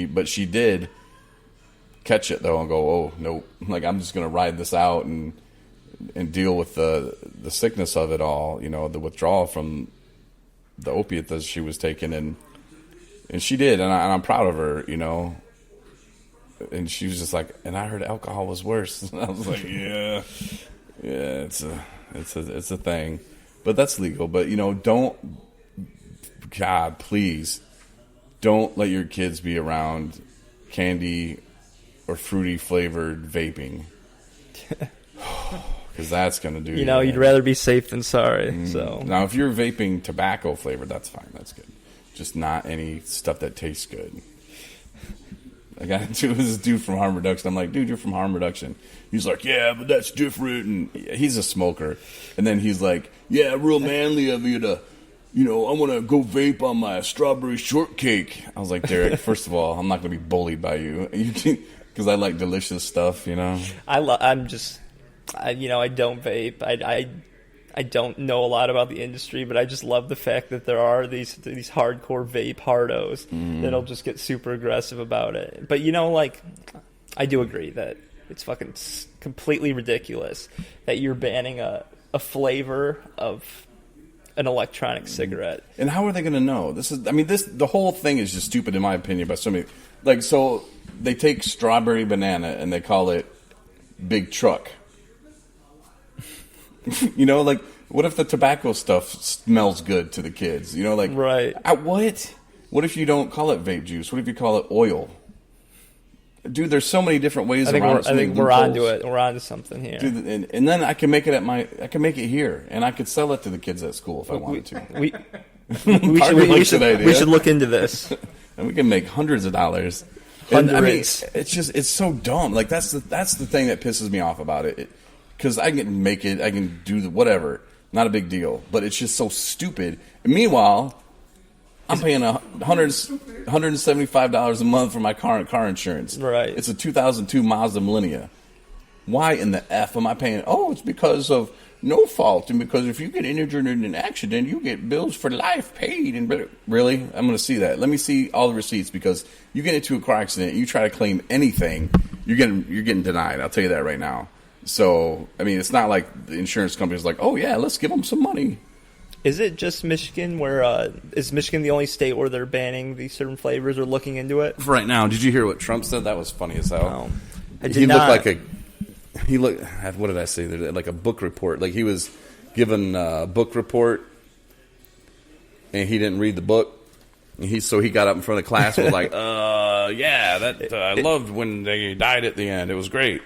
but she did catch it though and go, oh nope, like I'm just gonna ride this out and deal with the sickness of it all, the withdrawal from the opiate that she was taking, and she did, and I'm proud of her, and she was just like, and I heard alcohol was worse, and I was like, yeah, it's a thing, but that's legal, but God, please don't let your kids be around candy or fruity flavored vaping. Because that's going to do you'd rather be safe than sorry. So now, if you're vaping tobacco flavored, that's fine. That's good. Just not any stuff that tastes good. I got into this dude from harm reduction. I'm like, dude, you're from harm reduction. He's like, yeah, but that's different. And he's a smoker. And then he's like, yeah, real manly of you to, I want to go vape on my strawberry shortcake. I was like, Derek, first of all, I'm not going to be bullied by you. Because I like delicious stuff, I don't vape. I don't know a lot about the industry, but I just love the fact that there are these hardcore vape hardos that'll just get super aggressive about it. But I do agree that it's fucking completely ridiculous that you're banning a flavor of an electronic cigarette. And how are they going to know? The whole thing is just stupid in my opinion by so many. So they take strawberry banana and they call it Big Truck. What if the tobacco stuff smells good to the kids? Right. What? What if you don't call it vape juice? What if you call it oil? Dude, there's so many different ways around it. I think we're onto it. We're onto something here. Dude, and then I can make it I can make it here, and I could sell it to the kids at school if I wanted to. We should look into this. And we can make hundreds of dollars. Hundreds. It's so dumb. Like that's the thing that pisses me off about it. Because I can make it, I can do whatever, not a big deal. But it's just so stupid. And meanwhile, I'm paying $175 a month for my car insurance. Right. It's a 2002 Mazda Millennia. Why in the F am I paying? Oh, it's because of no fault, and because if you get injured in an accident, you get bills for life paid. And really, I'm going to see that. Let me see all the receipts, because you get into a car accident, you try to claim anything, you're getting denied. I'll tell you that right now. So, it's not like the insurance company's like, oh, yeah, let's give them some money. Is it just Michigan is Michigan the only state where they're banning these certain flavors or looking into it? For right now. Did you hear what Trump said? That was funny as hell. No, I did not. What did I say? Like a book report. Like he was given a book report and he didn't read the book. And he got up in front of the class and was like, I loved when they died at the end. It was great.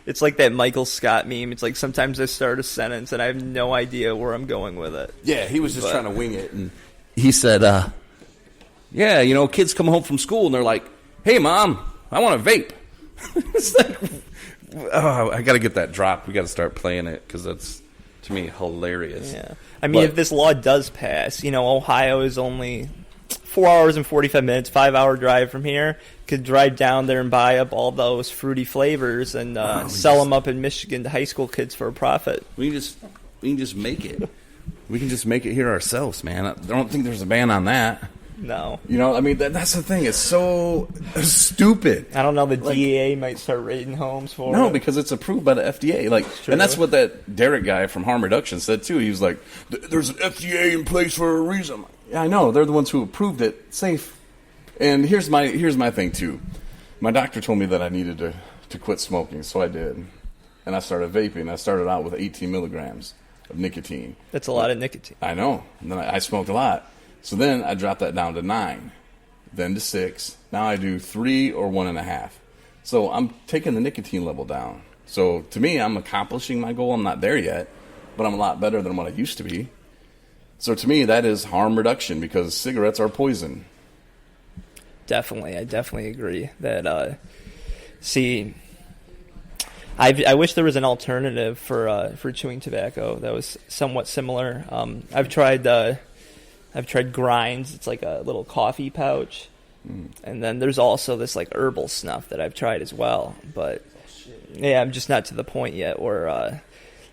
It's like that Michael Scott meme. It's like sometimes I start a sentence and I have no idea where I'm going with it. Yeah, he was just trying to wing it. And he said, kids come home from school and they're like, hey, Mom, I want to vape. It's like, I got to get that dropped. We got to start playing it because that's, to me, hilarious. Yeah. If this law does pass, Ohio is only 4 hours and 45 minutes, 5-hour drive from here. Could drive down there and buy up all those fruity flavors and sell them up in Michigan to high school kids for a profit. We can just make it. We can just make it here ourselves, man. I don't think there's a ban on that. No. That's the thing. It's so stupid. I don't know. The DEA might start raiding homes for it. No, because it's approved by the FDA. And that's what that Derek guy from Harm Reduction said, too. He was like, there's an FDA in place for a reason. Yeah, I know. They're the ones who approved it. Safe. And here's my thing, too. My doctor told me that I needed to quit smoking, so I did. And I started vaping. I started out with 18 milligrams of nicotine. That's a lot of nicotine. I know. And then I smoked a lot. So then I dropped that down to 9, then to 6. Now I do 3 or 1.5. So I'm taking the nicotine level down. So to me, I'm accomplishing my goal. I'm not there yet, but I'm a lot better than what I used to be. So to me, that is harm reduction because cigarettes are poison. Definitely. I definitely agree that, I wish there was an alternative for chewing tobacco that was somewhat similar. I've tried Grinds. It's like a little coffee pouch. And then there's also this like herbal snuff that I've tried as well. But yeah, I'm just not to the point yet where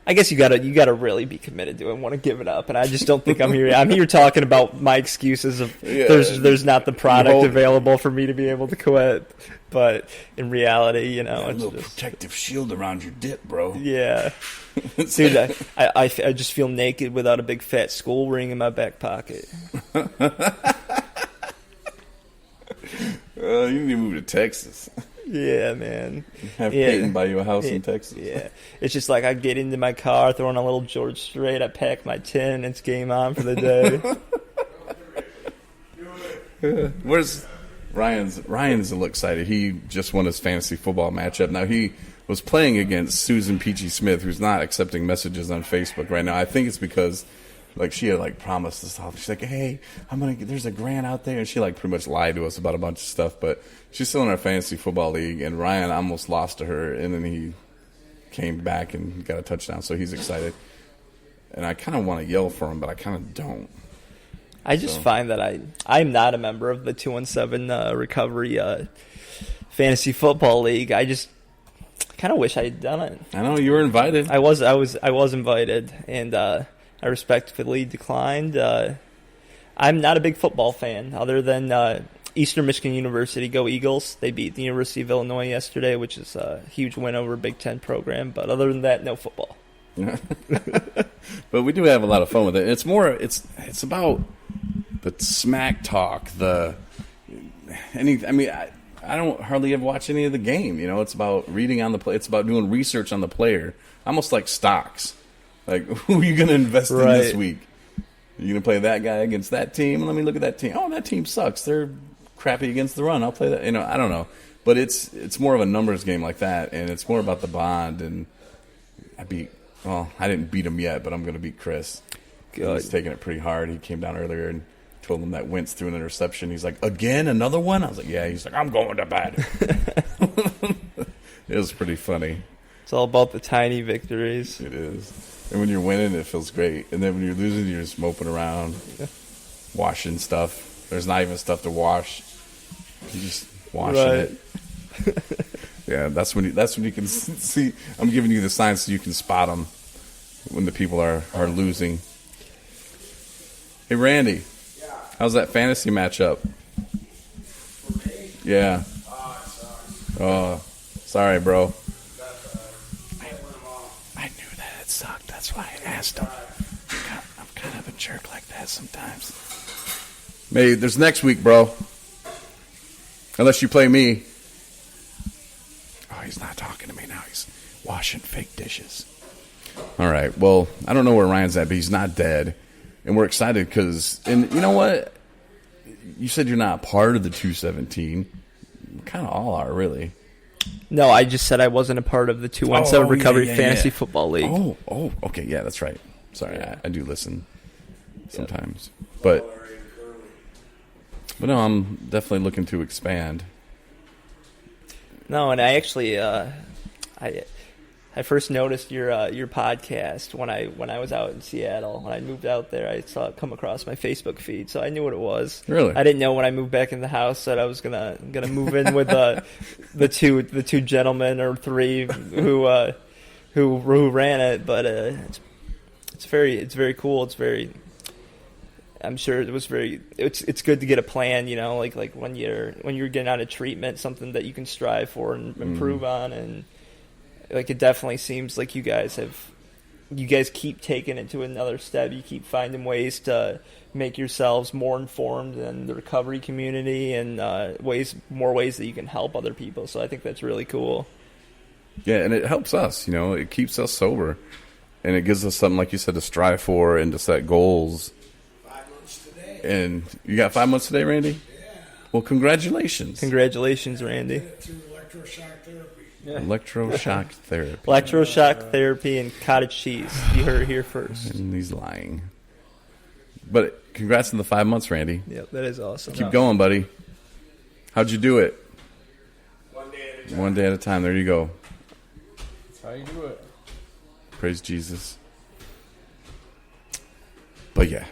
I guess you gotta really be committed to it and want to give it up. And I just don't think I'm here. I'm here talking about my excuses of there's not the product available for me to be able to quit. But in reality, you know, it's a little just protective shield around your dip, bro. Yeah, dude, I just feel naked without a big fat school ring in my back pocket. You need to move to Texas. Yeah, man. Have Peyton buy you a house in Texas. Yeah. It's just like I get into my car, throw on a little George Strait, I pack my tin, it's game on for the day. Where's Ryan's a little excited. He just won his fantasy football matchup. Now he was playing against Susan Peachy Smith, who's not accepting messages on Facebook right now. I think it's because like she had like promised us all. She's like, hey, there's a grant out there, and she like pretty much lied to us about a bunch of stuff. But she's still in our fantasy football league, and Ryan almost lost to her, and then he came back and got a touchdown, so he's excited. And I kind of want to yell for him, but I kind of don't. I just find that I'm not a member of the 217 recovery fantasy football league. I just kind of wish I had done it. I know you were invited. I was invited, and I respectfully declined. I'm not a big football fan, other than Eastern Michigan University. Go Eagles! They beat the University of Illinois yesterday, which is a huge win over a Big Ten program. But other than that, no football. But we do have a lot of fun with it. It's more. It's about the smack talk. I don't hardly ever watch any of the game. You know, it's about reading on the play. It's about doing research on the player, almost like stocks. Like, who are you going to invest in this week? You're going to play that guy against that team? Let me look at that team. Oh, that team sucks. They're crappy against the run. I'll play that. You know, I don't know. But it's more of a numbers game like that, and it's more about the bond. And I didn't beat him yet, but I'm going to beat Chris. Good. He's taking it pretty hard. He came down earlier and told him that Wentz threw an interception. He's like, again, another one? I was like, yeah. He's like, I'm going to bed. It was pretty funny. It's all about the tiny victories. It is. And when you're winning, it feels great. And then when you're losing, you're just moping around, washing stuff. There's not even stuff to wash. You're just washing it. Yeah, that's when you can see. I'm giving you the signs so you can spot them when the people are losing. Hey, Randy. Yeah. How's that fantasy matchup? For me? Yeah. Oh, sorry, bro. I knew that it sucked. That's why I asked him. I'm kind of a jerk like that sometimes. Maybe there's next week, bro. Unless you play me. Oh, he's not talking to me now. He's washing fake dishes. All right. Well, I don't know where Ryan's at, but he's not dead. And we're excited because, and you know what? You said you're not part of the 217. We kind of all are, really. No, I just said I wasn't a part of the 217 Recovery Fantasy Football League. Oh, okay. Yeah, that's right. Sorry, I do listen sometimes. But no, I'm definitely looking to expand. No, and I actually, I first noticed your podcast when I was out in Seattle. When I moved out there, I saw it come across my Facebook feed, so I knew what it was. Really? I didn't know when I moved back in the house that I was gonna move in with the two gentlemen or three who ran it. But it's very cool. It's very. I'm sure it was very. It's good to get a plan, you know, like when you're getting out of treatment, something that you can strive for and improve on, and like it definitely seems like you guys keep taking it to another step. You keep finding ways to make yourselves more informed in the recovery community and more ways that you can help other people. So I think that's really cool. Yeah, and it helps us. You know, it keeps us sober, and it gives us something, like you said, to strive for and to set goals. 5 months today. And you got 5 months today, Randy? Yeah. Well, congratulations. Congratulations, Randy. Through electroshock therapy. Yeah. Electroshock therapy. Electroshock therapy and cottage cheese. You heard it here first. And he's lying. But congrats on the 5 months, Randy. Yep, that is awesome. Keep going, buddy. How'd you do it? 1 day at a time. 1 day at a time. There you go. That's how you do it. Praise Jesus. But yeah.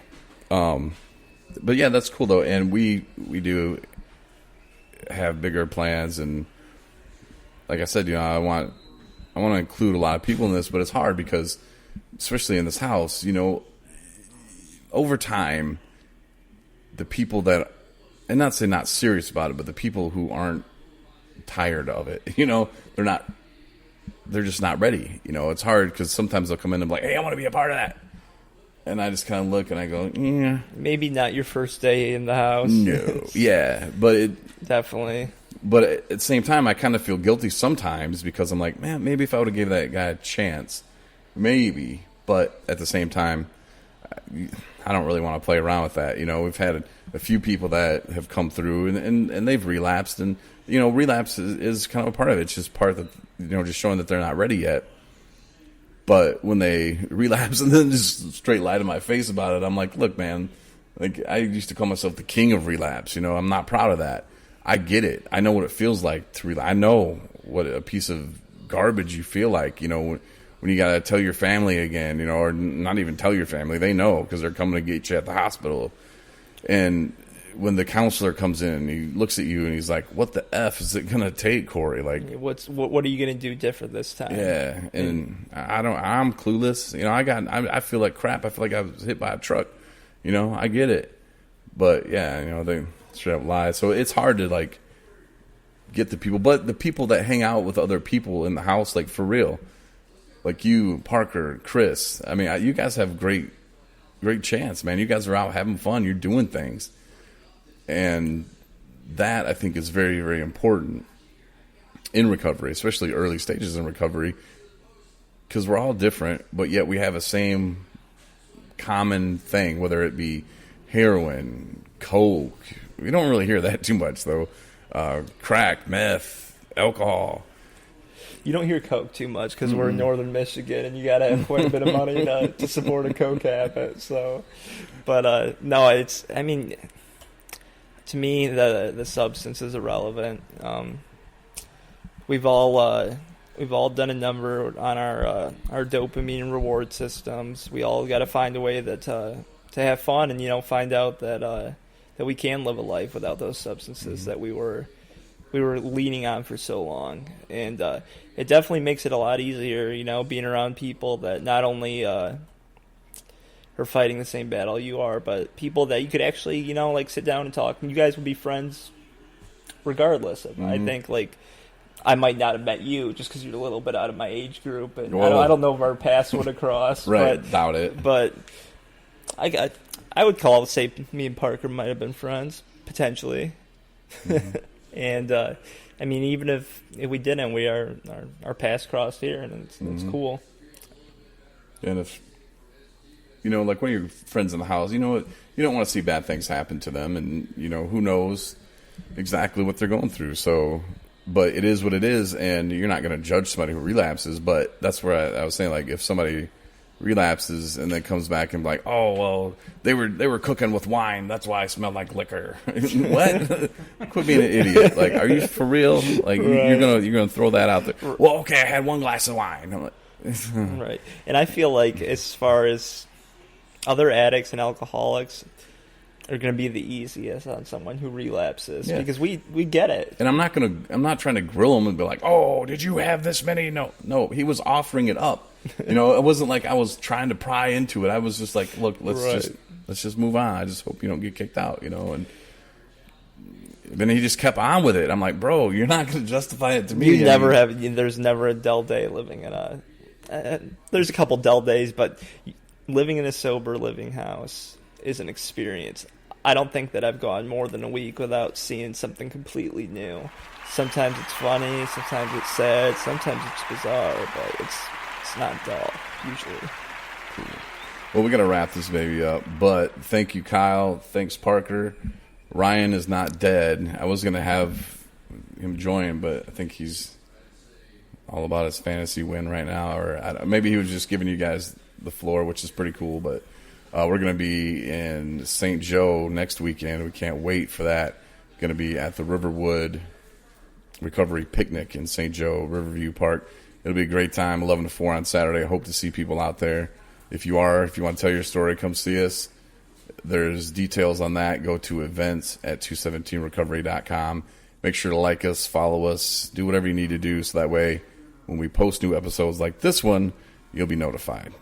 That's cool though. And we do have bigger plans, and like I said, you know, I want to include a lot of people in this, but it's hard because especially in this house, over time, the people that, and not say not serious about it, but the people who aren't tired of it, they're just not ready. It's hard because sometimes they'll come in and be like, hey, I want to be a part of that. And I just kind of look and I go, yeah. Maybe not your first day in the house. No. Yeah. But definitely. But at the same time, I kind of feel guilty sometimes because I'm like, man, maybe if I would have gave that guy a chance, maybe. But at the same time, I don't really want to play around with that. We've had a few people that have come through and they've relapsed. And, relapse is kind of a part of it. It's just part of, just showing that they're not ready yet. But when they relapse and then just straight lie to my face about it, I'm like, look, man, like I used to call myself the king of relapse. I'm not proud of that. I get it. I know what it feels like to relapse. I know what a piece of garbage you feel like, when you got to tell your family again, or not even tell your family. They know because they're coming to get you at the hospital. And when the counselor comes in, he looks at you and he's like, what the F is it going to take, Corey? Like, what are you going to do different this time? Yeah. And I'm clueless. I feel like crap. I feel like I was hit by a truck. I get it. But yeah, they straight up lie. So it's hard to like get the people, but the people that hang out with other people in the house, like for real, like you, Parker, Chris, I mean, you guys have great chance, man. You guys are out having fun. You're doing things. And that I think is very, very important in recovery, especially early stages in recovery, because we're all different, but yet we have a same common thing, whether it be heroin, coke. We don't really hear that too much, though. Crack, meth, alcohol. You don't hear coke too much because we're in northern Michigan, and you got to have quite a bit of money to support a coke habit. So, but no, I mean, to me, the substance is irrelevant. We've all done a number on our dopamine reward systems. We all got to find a way to have fun and find out that we can live a life without those substances that we were leaning on for so long. And it definitely makes it a lot easier, being around people that not only are fighting the same battle you are, but people that you could actually, like sit down and talk, and you guys would be friends regardless of. I think, like, I might not have met you just because you're a little bit out of my age group, and I don't know if our paths would have crossed. Right, but, doubt it. But I would say me and Parker might have been friends, potentially. And, I mean, even if we didn't, our paths crossed here, and it's cool. And if, like one of your friends in the house, you don't want to see bad things happen to them, and, who knows exactly what they're going through. So, but it is what it is, and you're not going to judge somebody who relapses, but that's where I was saying, like, if somebody relapses and then comes back and like, oh, well, they were cooking with wine, that's why I smelled like liquor. What? Quit being an idiot. Like, are you for real? Like, right. you're gonna throw that out there. Well, okay, I had one glass of wine. I'm like, right. And I feel like as far as other addicts and alcoholics are going to be the easiest on someone who relapses because we get it. And I'm not trying to grill them and be like, oh, did you have this many? No, he was offering it up. It wasn't like I was trying to pry into it. I was just like, look, let's just move on. I just hope you don't get kicked out, and then he just kept on with it. I'm like, bro, you're not going to justify it to me. There's never a dull day living in there's a couple dull days, but living in a sober living house is an experience. I don't think that I've gone more than a week without seeing something completely new. Sometimes it's funny, sometimes it's sad, sometimes it's bizarre, but it's not dull, usually. Cool. Well, we're going to wrap this baby up, but thank you, Kyle. Thanks, Parker. Ryan is not dead. I was going to have him join, but I think he's all about his fantasy win right now, or maybe he was just giving you guys the floor, which is pretty cool, but we're going to be in St. Joe next weekend. We can't wait for that. Going to be at the Riverwood Recovery Picnic in St. Joe, Riverview Park. It'll be a great time, 11 to 4 on Saturday. I hope to see people out there. If you want to tell your story, come see us. There's details on that. Go to events@217recovery.com. Make sure to like us, follow us, do whatever you need to do so that way when we post new episodes like this one, you'll be notified.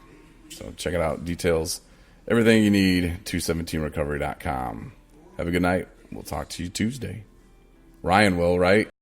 So check it out. Details, everything you need, 217recovery.com. Have a good night. We'll talk to you Tuesday. Ryan will, right?